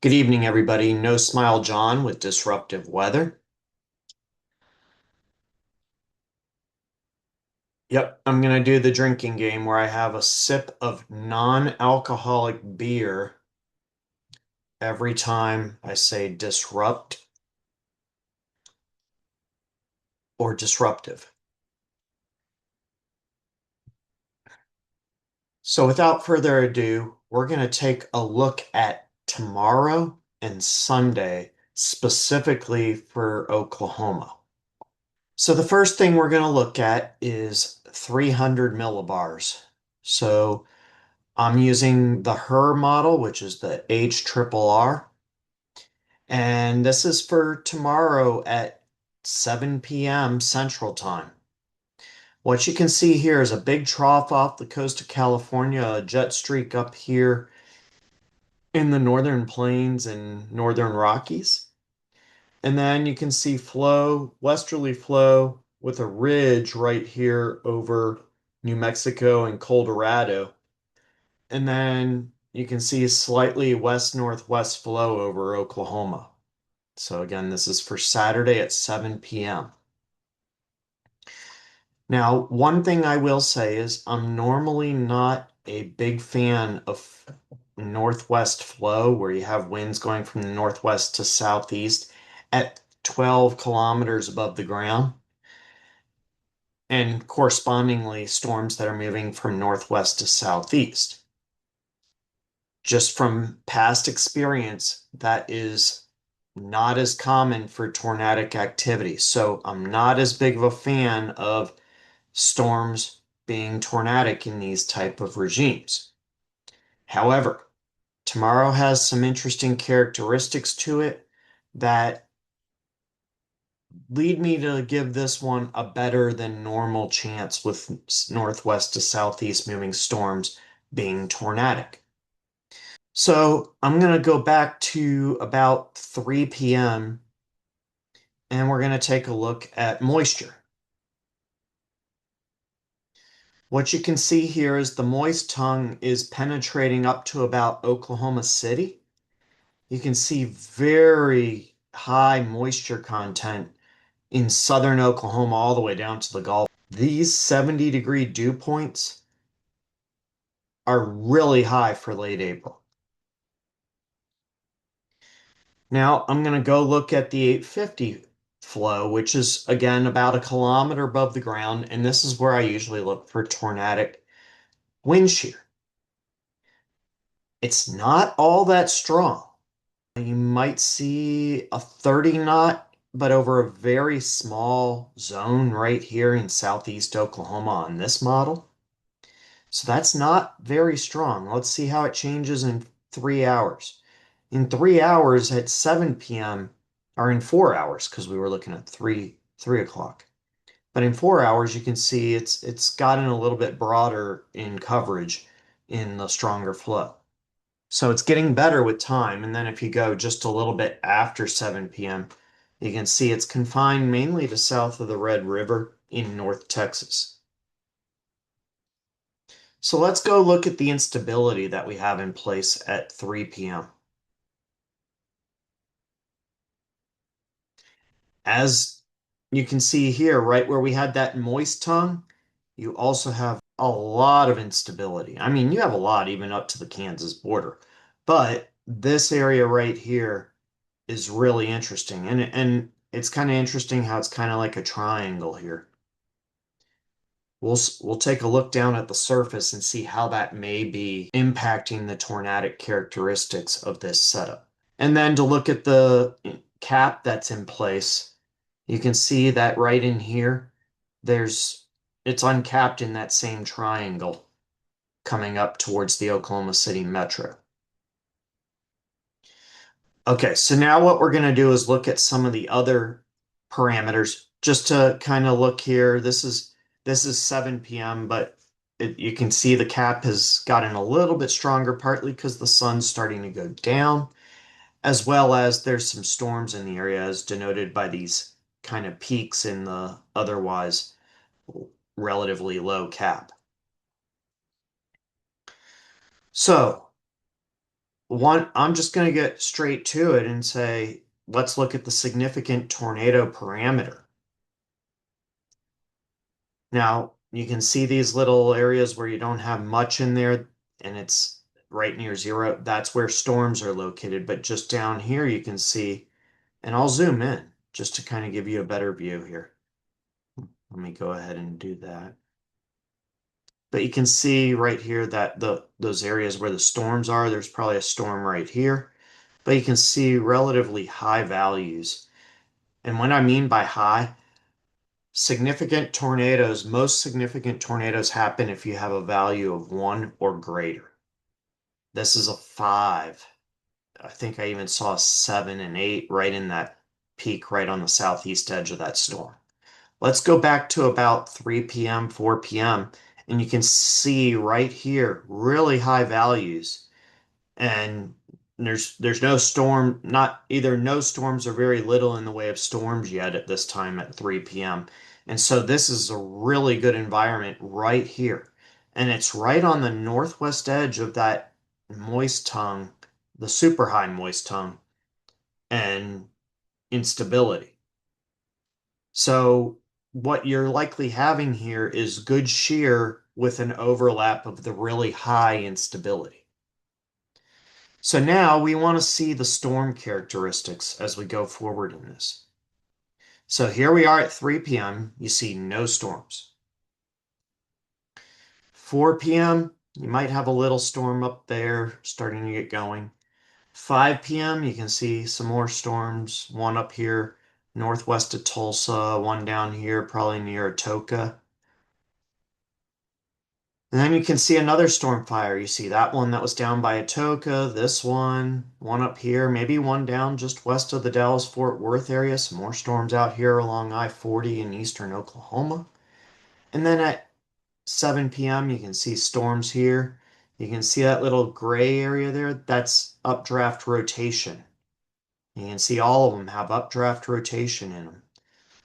Good evening, everybody. No Smile John with Disruptive Weather. Yep, I'm going to do the drinking game where I have a sip of non-alcoholic beer every time I say disrupt or disruptive. So without further ado, we're going to take a look at tomorrow and Sunday, specifically for Oklahoma. So the first thing we're going to look at is 300 millibars. So I'm using the HER model, which is the HRRR, and this is for tomorrow at 7 p.m. Central Time. What you can see here is a big trough off the coast of California, a jet streak up here in the northern plains and northern Rockies. And then you can see flow, westerly flow with a ridge right here over New Mexico and Colorado. And then you can see a slightly west-northwest flow over Oklahoma. So again, this is for Saturday at 7 p.m. Now, one thing I will say is I'm normally not a big fan of northwest flow where you have winds going from the northwest to southeast at 12 kilometers above the ground, and correspondingly storms that are moving from northwest to southeast. Just from past experience, that is not as common for tornadic activity. So I'm not as big of a fan of storms being tornadic in these type of regimes. However, tomorrow has some interesting characteristics to it that lead me to give this one a better than normal chance with northwest to southeast moving storms being tornadic. So I'm going to go back to about 3 p.m. and we're going to take a look at moisture. What you can see here is the moist tongue is penetrating up to about Oklahoma City. You can see very high moisture content in southern Oklahoma all the way down to the Gulf. These 70-degree dew points are really high for late April. Now I'm going to go look at the 850 flow, which is again about a kilometer above the ground, and this is where I usually look for tornadic wind shear. It's not all that strong. You might see a 30 knot, but over a very small zone right here in southeast Oklahoma on this model. So that's not very strong. Let's see how it changes in 3 hours. In 3 hours at 7 p.m., or in 4 hours, because we were looking at three o'clock. But in 4 hours, you can see it's gotten a little bit broader in coverage in the stronger flow. So it's getting better with time. And then if you go just a little bit after 7 p.m., you can see it's confined mainly to south of the Red River in North Texas. So let's go look at the instability that we have in place at 3 p.m. As you can see here, right where we had that moist tongue, you also have a lot of instability. I mean, you have a lot even up to the Kansas border. But this area right here is really interesting. And it's kind of interesting how it's kind of like a triangle here. We'll take a look down at the surface and see how that may be impacting the tornadic characteristics of this setup. And then to look at the cap that's in place, you can see that right in here, it's uncapped in that same triangle coming up towards the Oklahoma City metro. Okay, so now what we're going to do is look at some of the other parameters just to kind of look here. This is 7 p.m., but you can see the cap has gotten a little bit stronger, partly because the sun's starting to go down, as well as there's some storms in the area, as denoted by these kind of peaks in the otherwise relatively low cap. So I'm just going to get straight to it and say, let's look at the significant tornado parameter. Now, you can see these little areas where you don't have much in there and it's right near zero. That's where storms are located. But just down here, you can see, and I'll zoom in just to kind of give you a better view here. Let me go ahead and do that. But you can see right here that those areas where the storms are, there's probably a storm right here. But you can see relatively high values. And what I mean by high, most significant tornadoes happen if you have a value of 1 or greater. This is a 5. I think I even saw a 7 and 8 right in that peak right on the southeast edge of that storm. Let's go back to about 3 p.m., 4 p.m., and you can see right here really high values. And there's no storm, not either no storms or very little in the way of storms yet at this time at 3 p.m. And so this is a really good environment right here. And it's right on the northwest edge of that moist tongue, the super high moist tongue, and instability. So what you're likely having here is good shear with an overlap of the really high instability. So now we want to see the storm characteristics as we go forward in this. So here we are at 3 p.m. You see no storms. 4 p.m. You might have a little storm up there starting to get going. 5 p.m. You can see some more storms. One up here northwest of Tulsa, one down here probably near Atoka. And then you can see another storm fire. You see that one that was down by Atoka, this one up here, maybe one down just west of the Dallas-Fort Worth area. Some more storms out here along I-40 in eastern Oklahoma. And then at 7 p.m., you can see storms here. You can see that little gray area there. That's updraft rotation. You can see all of them have updraft rotation in them.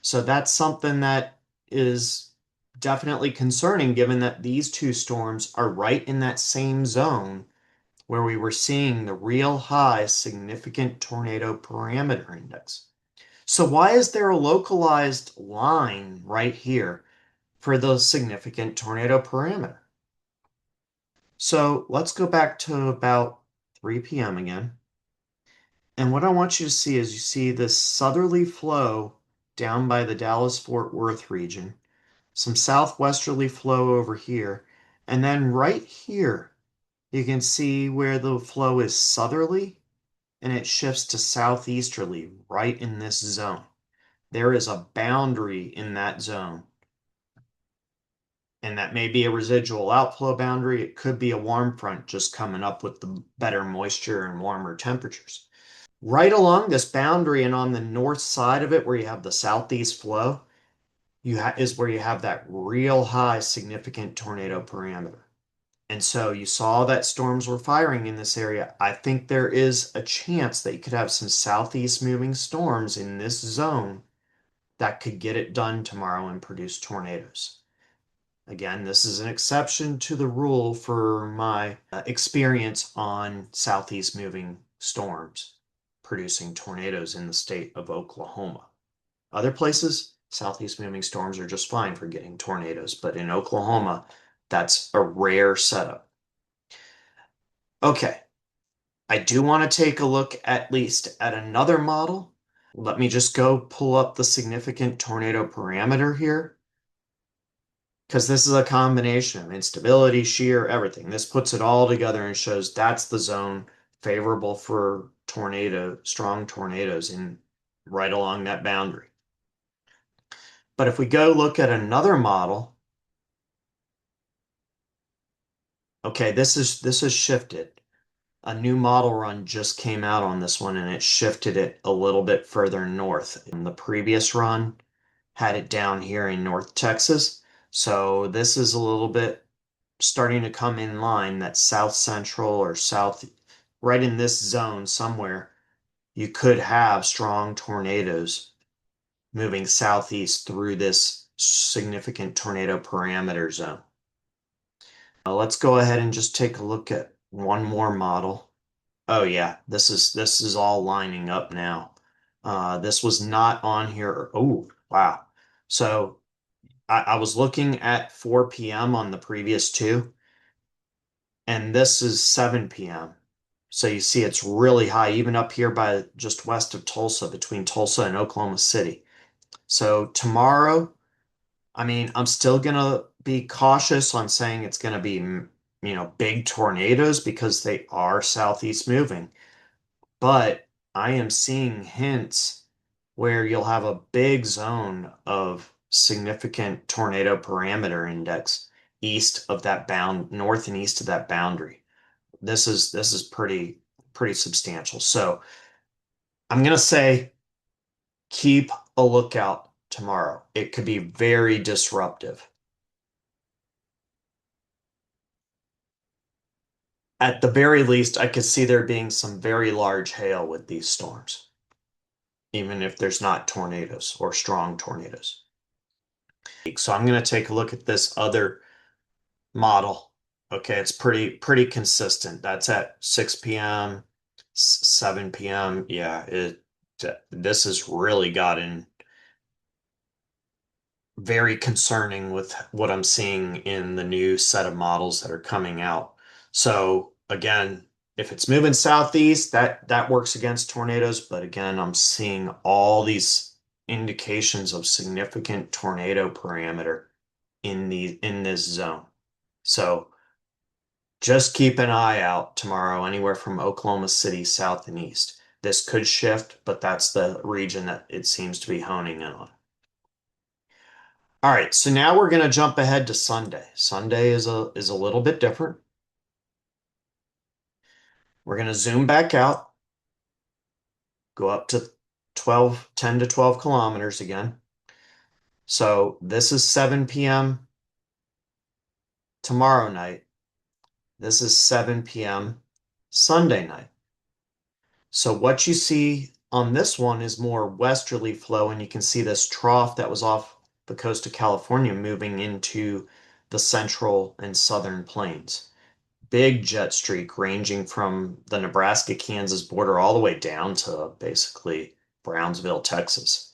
So that's something that is definitely concerning given that these two storms are right in that same zone where we were seeing the real high significant tornado parameter index. So why is there a localized line right here for the significant tornado parameter? So let's go back to about 3 p.m. again. And what I want you to see is you see this southerly flow down by the Dallas-Fort Worth region, some southwesterly flow over here, and then right here, you can see where the flow is southerly and it shifts to southeasterly right in this zone. There is a boundary in that zone, and that may be a residual outflow boundary. It could be a warm front just coming up with the better moisture and warmer temperatures. Right along this boundary and on the north side of it, where you have the southeast flow, is where you have that real high significant tornado parameter. And so you saw that storms were firing in this area. I think there is a chance that you could have some southeast moving storms in this zone that could get it done tomorrow and produce tornadoes. Again, this is an exception to the rule for my experience on southeast moving storms producing tornadoes in the state of Oklahoma. Other places, southeast moving storms are just fine for getting tornadoes, but in Oklahoma, that's a rare setup. Okay, I do want to take a look at least at another model. Let me just go pull up the significant tornado parameter here, because this is a combination of instability, shear, everything. This puts it all together and shows that's the zone favorable for strong tornadoes in right along that boundary. But if we go look at another model, okay, this is shifted. A new model run just came out on this one and it shifted it a little bit further north. And the previous run had it down here in North Texas. So this is a little bit starting to come in line that south central or south, right in this zone somewhere, you could have strong tornadoes moving southeast through this significant tornado parameter zone. Let's go ahead and just take a look at one more model. Oh yeah, this is all lining up now. This was not on here. Oh, wow. So I was looking at 4 p.m. on the previous two, and this is 7 p.m. So you see it's really high, even up here by just west of Tulsa, between Tulsa and Oklahoma City. So tomorrow, I mean, I'm still gonna be cautious on saying it's gonna be, big tornadoes because they are southeast moving. But I am seeing hints where you'll have a big zone of significant tornado parameter index east of that bound, north and east of that boundary. This is pretty substantial. So I'm gonna say keep a lookout tomorrow. It could be very disruptive. At the very least, I could see there being some very large hail with these storms, even if there's not tornadoes or strong tornadoes. So I'm going to take a look at this other model. Okay, it's pretty consistent. That's at 6 p.m., 7 p.m. Yeah, this has really gotten very concerning with what I'm seeing in the new set of models that are coming out. So again, if it's moving southeast, that works against tornadoes, but again, I'm seeing all these indications of significant tornado parameter in this zone. So just keep an eye out tomorrow, anywhere from Oklahoma City south and east. This could shift, but that's the region that it seems to be honing in on. All right, so now we're going to jump ahead to Sunday. Sunday is a little bit different. We're going to zoom back out, go up to 10 to 12 kilometers again. So this is 7 p.m. tomorrow night. This is 7 p.m. Sunday night. So what you see on this one is more westerly flow, and you can see this trough that was off the coast of California moving into the central and southern plains. Big jet streak ranging from the Nebraska-Kansas border all the way down to basically Brownsville, Texas.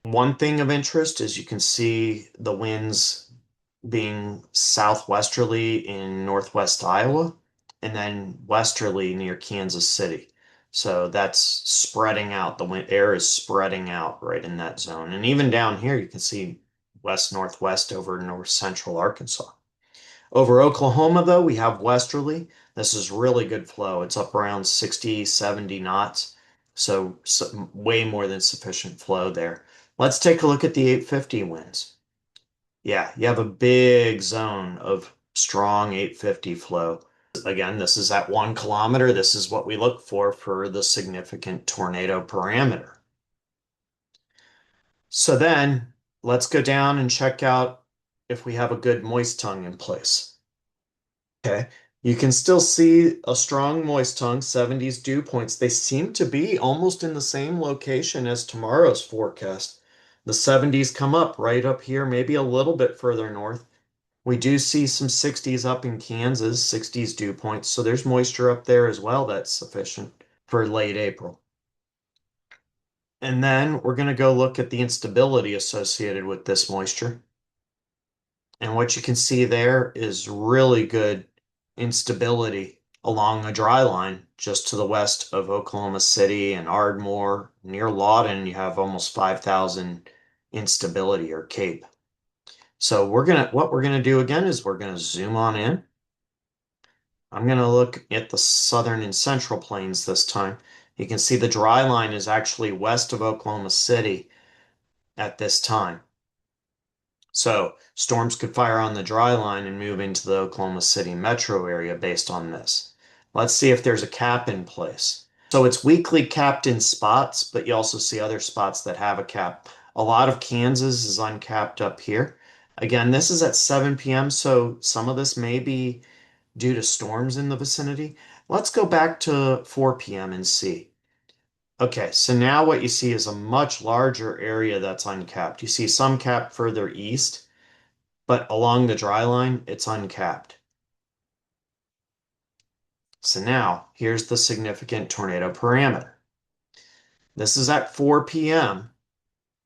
One thing of interest is you can see the winds being southwesterly in northwest Iowa and then westerly near Kansas City. So that's spreading out. The wind air is spreading out right in that zone. And even down here, you can see west northwest over north central Arkansas. Over Oklahoma, though, we have westerly. This is really good flow. It's up around 60, 70 knots. So way more than sufficient flow there. Let's take a look at the 850 winds. Yeah, you have a big zone of strong 850 flow. Again, this is at 1 kilometer. This is what we look for the significant tornado parameter. So then let's go down and check out if we have a good moist tongue in place. Okay. You can still see a strong moist tongue, 70s dew points. They seem to be almost in the same location as tomorrow's forecast. The 70s come up right up here, maybe a little bit further north. We do see some 60s up in Kansas, 60s dew points. So there's moisture up there as well that's sufficient for late April. And then we're going to go look at the instability associated with this moisture. And what you can see there is really good instability along a dry line just to the west of Oklahoma City and Ardmore. Near Lawton, you have almost 5,000 instability or CAPE. So what we're gonna do again is we're gonna zoom on in. I'm gonna look at the southern and central plains this time. You can see the dry line is actually west of Oklahoma City at this time. So storms could fire on the dry line and move into the Oklahoma City metro area based on this. Let's see if there's a cap in place. So it's weakly capped in spots, but you also see other spots that have a cap. A lot of Kansas is uncapped up here. Again, this is at 7 p.m., so some of this may be due to storms in the vicinity. Let's go back to 4 p.m. and see. Okay, so now what you see is a much larger area that's uncapped. You see some capped further east, but along the dry line, it's uncapped. So now here's the significant tornado parameter. This is at 4 p.m.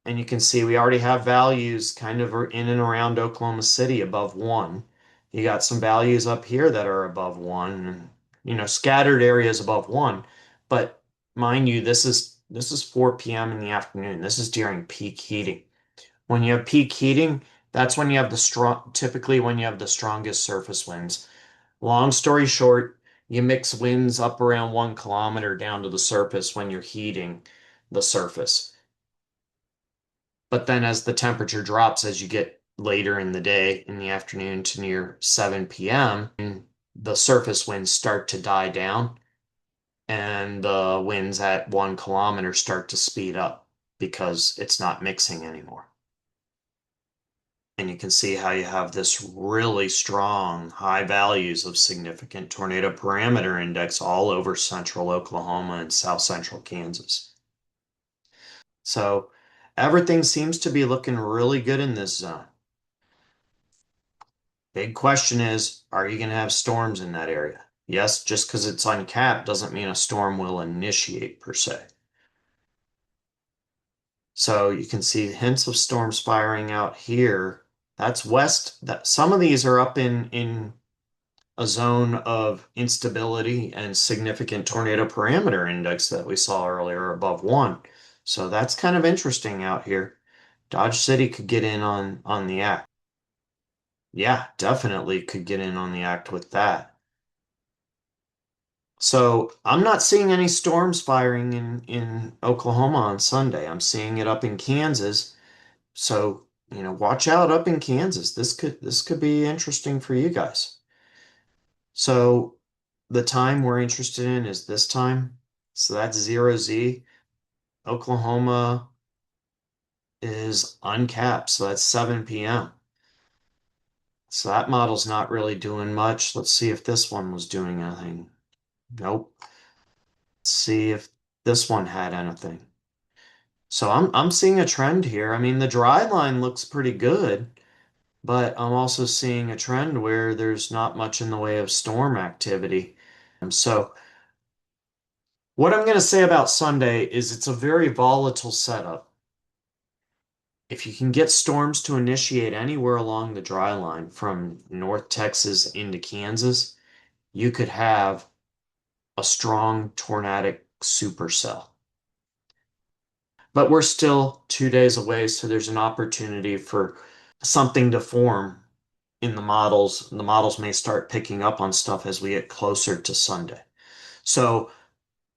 And you can see we already have values kind of in and around Oklahoma City above 1. You got some values up here that are above 1 and scattered areas above 1. But mind you, this is 4 p.m. in the afternoon. This is during peak heating. When you have peak heating, that's when you have typically when you have the strongest surface winds. Long story short, you mix winds up around 1 kilometer down to the surface when you're heating the surface. But then as the temperature drops, as you get later in the day, in the afternoon to near 7 p.m., the surface winds start to die down and the winds at 1 kilometer start to speed up because it's not mixing anymore. And you can see how you have this really strong high values of significant tornado parameter index all over central Oklahoma and south central Kansas. So everything seems to be looking really good in this zone. Big question is, are you going to have storms in that area? Yes, just because it's uncapped doesn't mean a storm will initiate per se. So you can see hints of storms firing out here. That's west. That some of these are up in a zone of instability and significant tornado parameter index that we saw earlier above 1. So that's kind of interesting out here. Dodge City could get in on the act. Yeah, definitely could get in on the act with that. So I'm not seeing any storms firing in Oklahoma on Sunday. I'm seeing it up in Kansas. So, watch out up in Kansas. This could be interesting for you guys. So the time we're interested in is this time. So that's 0Z. Oklahoma is uncapped. So that's 7 p.m. So that model's not really doing much. Let's see if this one was doing anything. Nope. Let's see if this one had anything. So I'm seeing a trend here. I mean, the dry line looks pretty good, but I'm also seeing a trend where there's not much in the way of storm activity. So what I'm going to say about Sunday is it's a very volatile setup. If you can get storms to initiate anywhere along the dry line from North Texas into Kansas, you could have a strong tornadic supercell. But we're still 2 days away, so there's an opportunity for something to form in the models. The models may start picking up on stuff as we get closer to Sunday. So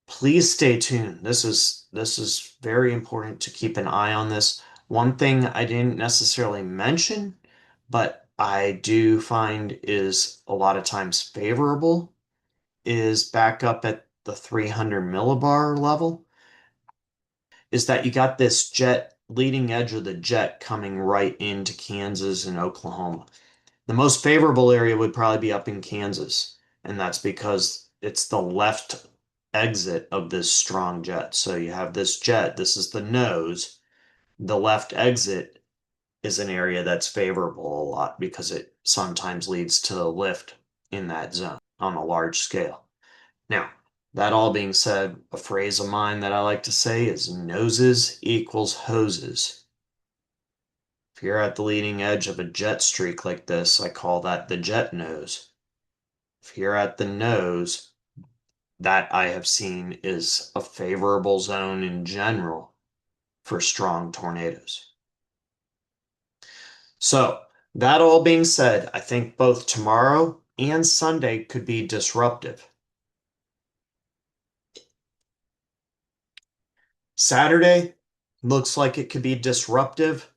please stay tuned. This is very important to keep an eye on this. One thing I didn't necessarily mention, but I do find is a lot of times favorable, is back up at the 300 millibar level, is that you got this jet leading edge of the jet coming right into Kansas and Oklahoma. The most favorable area would probably be up in Kansas, and that's because it's the left exit of this strong jet. So you have this jet, this is the nose. The left exit is an area that's favorable a lot because it sometimes leads to lift in that zone on a large scale. Now, that all being said, a phrase of mine that I like to say is noses equals hoses. If you're at the leading edge of a jet streak like this, I call that the jet nose. If you're at the nose, that I have seen is a favorable zone in general for strong tornadoes. So, that all being said, I think both tomorrow and Sunday could be disruptive. Saturday looks like it could be disruptive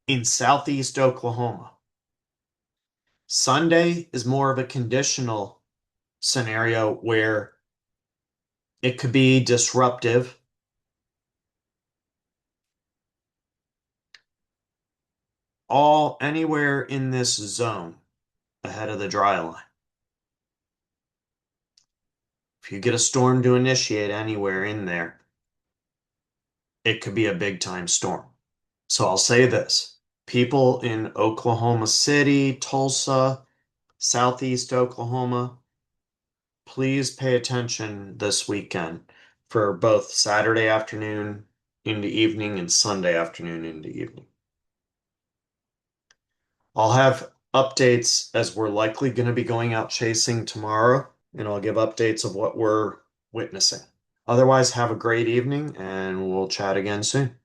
in southeast Oklahoma. Sunday is more of a conditional scenario where it could be disruptive all anywhere in this zone ahead of the dry line. If you get a storm to initiate anywhere in there, it could be a big time storm. So I'll say this. People in Oklahoma City, Tulsa, Southeast Oklahoma, please pay attention this weekend for both Saturday afternoon into evening and Sunday afternoon into evening. I'll have updates as we're likely going to be going out chasing tomorrow, and I'll give updates of what we're witnessing. Otherwise, have a great evening, and we'll chat again soon.